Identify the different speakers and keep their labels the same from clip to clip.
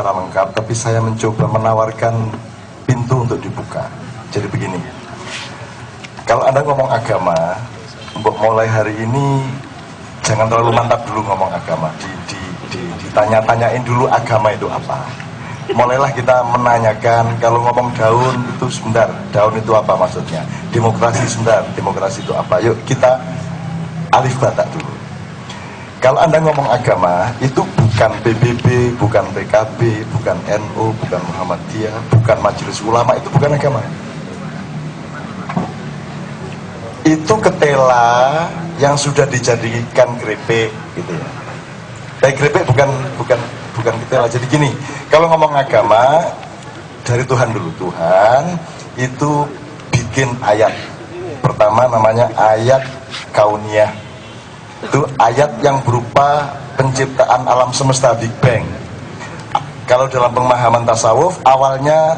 Speaker 1: secara lengkap, tapi saya mencoba menawarkan pintu untuk dibuka. Jadi begini, kalau Anda ngomong agama, untuk mulai hari ini jangan terlalu mantap dulu ngomong agama. Ditanya-tanyain dulu agama itu apa. Mulailah kita menanyakan, kalau ngomong daun itu sebentar, daun itu apa maksudnya? Demokrasi sebentar, demokrasi itu apa? Yuk kita alif batak dulu. Kalau Anda ngomong agama, itu bukan PBB, bukan PKB, bukan NU, bukan Muhammadiyah, bukan Majelis Ulama, itu bukan agama. Itu ketela yang sudah dijadikan keripik gitu ya. Tapi keripik bukan ketela. Jadi gini, kalau ngomong agama dari Tuhan dulu. Tuhan itu bikin ayat. Pertama namanya ayat kauniyah. Itu ayat yang berupa penciptaan alam semesta, Big Bang. Kalau dalam pemahaman tasawuf, awalnya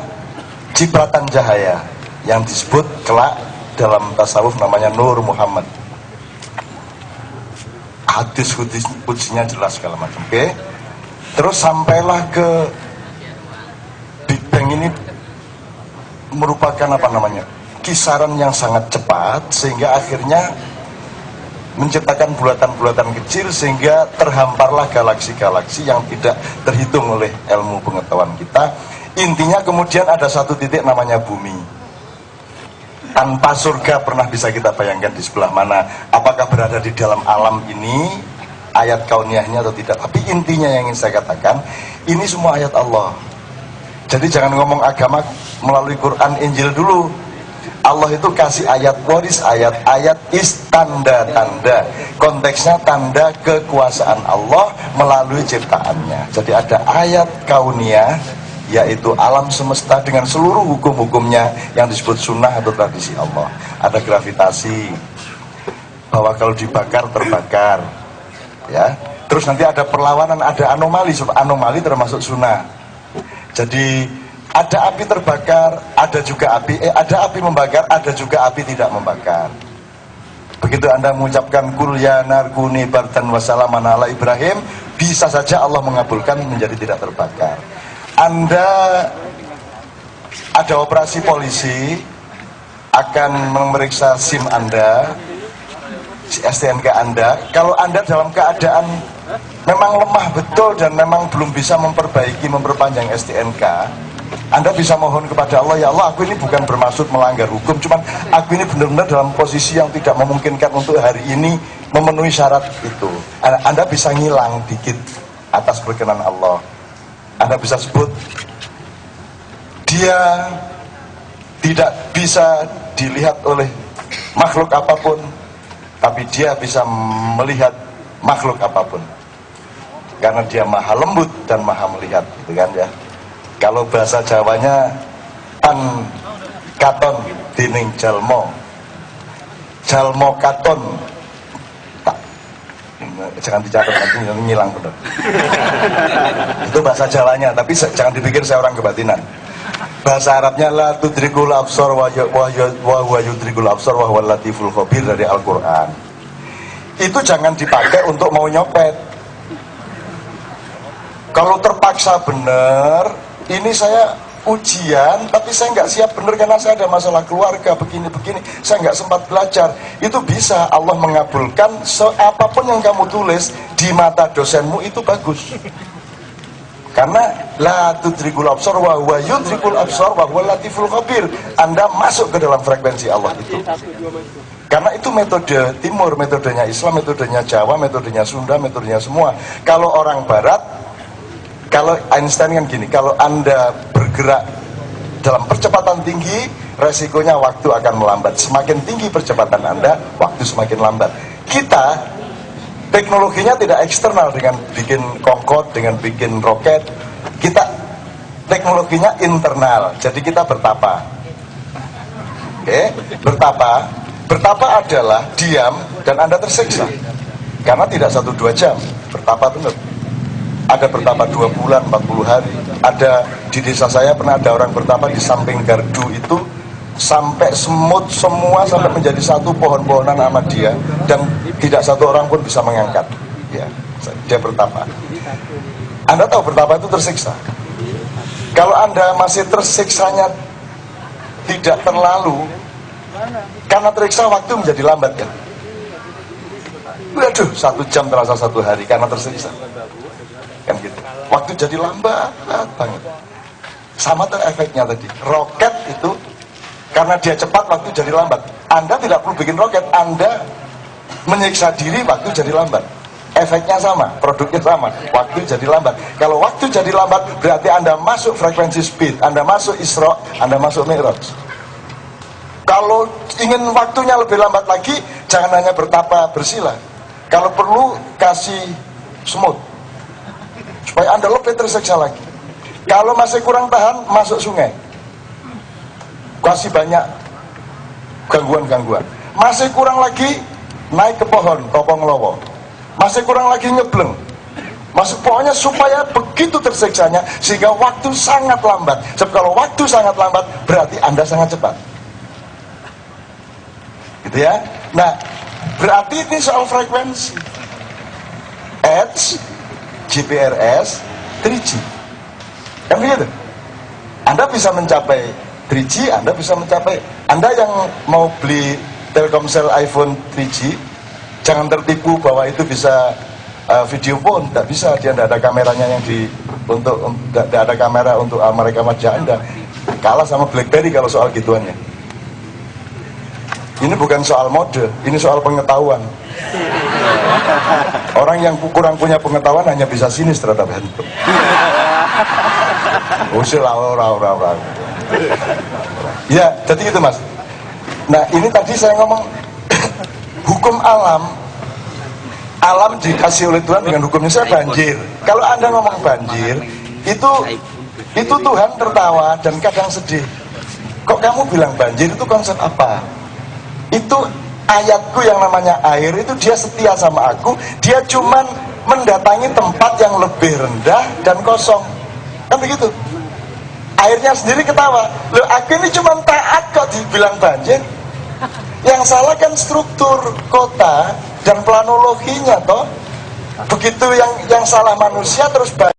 Speaker 1: cipratan cahaya yang disebut kelak dalam tasawuf namanya Nur Muhammad. Hadis kuncinya jelas segala macam. Oke. Terus sampailah ke Big Bang ini merupakan apa namanya? Kisaran yang sangat cepat sehingga akhirnya menciptakan bulatan-bulatan kecil sehingga terhamparlah galaksi-galaksi yang tidak terhitung oleh ilmu pengetahuan kita. Intinya kemudian ada satu titik namanya bumi. Tanpa surga pernah bisa kita bayangkan di sebelah mana. Apakah berada di dalam alam ini ayat kauniyahnya atau tidak. Tapi intinya yang ingin saya katakan, ini semua ayat Allah. Jadi jangan ngomong agama melalui Quran Injil dulu. Allah itu kasih ayat waris, ayat-ayat tanda-tanda. Konteksnya tanda kekuasaan Allah melalui ciptaannya. Jadi ada ayat kauniyah, yaitu alam semesta dengan seluruh hukum-hukumnya yang disebut sunnah atau tradisi Allah. Ada gravitasi, bahwa kalau dibakar terbakar, ya. Terus nanti ada perlawanan, ada anomali termasuk sunnah. Jadi ada api terbakar, ada juga ada api membakar, ada juga api tidak membakar. Begitu Anda mengucapkan kul ya nar kuni bardan wa salaman ala Ibrahim, bisa saja Allah mengabulkan menjadi tidak terbakar. Anda ada operasi polisi akan memeriksa SIM Anda, STNK Anda. Kalau Anda dalam keadaan memang lemah betul dan memang belum bisa memperpanjang STNK, Anda bisa mohon kepada Allah, ya Allah, aku ini bukan bermaksud melanggar hukum, cuman aku ini benar-benar dalam posisi yang tidak memungkinkan untuk hari ini memenuhi syarat itu. Anda bisa ngilang dikit atas berkenan Allah. Anda bisa sebut, dia tidak bisa dilihat oleh makhluk apapun, tapi dia bisa melihat makhluk apapun. Karena dia maha lembut dan maha melihat, gitu kan ya. Kalau bahasa Jawanya tan katon dining jalmo katon tak, jangan dicatat nanti ngilang bener. Itu bahasa Jawanya, tapi jangan dipikir saya orang kebatinan. Bahasa Arabnya la tudrikul absar wa yudrikul absar wa huwal latiful khabir dari Al-Quran. Itu jangan dipakai untuk mau nyopet. Kalau terpaksa bener, ini saya ujian, tapi saya nggak siap benar karena saya ada masalah keluarga, begini-begini, saya nggak sempat belajar. Itu bisa Allah mengabulkan, apapun yang kamu tulis di mata dosenmu itu bagus. Karena la tudrikul absar wa huwa yudrikul absar wa huwal latiful khabir. Anda masuk ke dalam frekuensi Allah itu. Karena itu metode timur, metodenya Islam, metodenya Jawa, metodenya Sunda, metodenya semua. Kalau orang barat, kalau Einstein kan gini, kalau Anda bergerak dalam percepatan tinggi, resikonya waktu akan melambat. Semakin tinggi percepatan Anda, waktu semakin lambat. Kita, teknologinya tidak eksternal dengan bikin Concorde, dengan bikin roket. Kita, teknologinya internal, jadi kita bertapa. Oke, bertapa. Bertapa adalah diam dan Anda tersiksa. Karena tidak 1-2 jam, bertapa benar. Ada bertapa 2 bulan, 40 hari. Ada di desa saya pernah ada orang bertapa di samping gardu itu sampai semut semua sampai menjadi satu pohon-pohonan sama dia dan tidak satu orang pun bisa mengangkat. Ya, dia bertapa. Anda tahu bertapa itu tersiksa. Kalau Anda masih tersiksanya tidak terlalu, karena teriksa waktu menjadi lambat kan. Waduh, 1 jam terasa 1 hari karena tersiksa. Kan gitu. Waktu jadi lambat banget. Sama tuh efeknya tadi. Roket itu karena dia cepat waktu jadi lambat. Anda tidak perlu bikin roket, Anda menyiksa diri waktu jadi lambat. Efeknya sama, produknya sama, waktu jadi lambat. Kalau waktu jadi lambat berarti Anda masuk frekuensi speed, Anda masuk Isra, Anda masuk Mi'raj. Kalau ingin waktunya lebih lambat lagi, jangan hanya bertapa bersila. Kalau perlu kasih smooth supaya Anda lebih tersiksa lagi. Kalau masih kurang tahan, masuk sungai, kasih banyak gangguan-gangguan. Masih kurang lagi, naik ke pohon, topong lowo. Masih kurang lagi nyebleng. Masih pokoknya supaya begitu tersiksanya sehingga waktu sangat lambat. Sebab kalau waktu sangat lambat berarti Anda sangat cepat. Gitu ya. Nah, berarti ini soal frekuensi. Edge, GPRS, 3G. Kan begitu? Anda bisa mencapai 3G, Anda bisa mencapai. Anda yang mau beli Telkomsel iPhone 3G, jangan tertipu bahwa itu bisa video phone. Tidak bisa, dia tidak ada kameranya yang tidak ada kamera untuk merekam wajah Anda. Kalah sama BlackBerry kalau soal gituannya. Ini bukan soal mode, ini soal pengetahuan. Orang yang kurang punya pengetahuan hanya bisa sinis terhadap handphone. Usil orang. Ya, jadi gitu Mas. Nah, ini tadi saya ngomong hukum alam dikasih oleh Tuhan dengan hukumnya. Saya banjir. Kalau Anda ngomong banjir, itu Tuhan tertawa dan kadang sedih. Kok kamu bilang banjir, itu konsep apa? Itu ayatku yang namanya air, itu dia setia sama aku. Dia cuman mendatangi tempat yang lebih rendah dan kosong. Kan begitu? Airnya sendiri ketawa. Loh, aku ini cuma taat kok dibilang banjir. Yang salah kan struktur kota dan planologinya toh. Begitu yang salah manusia terus banjir.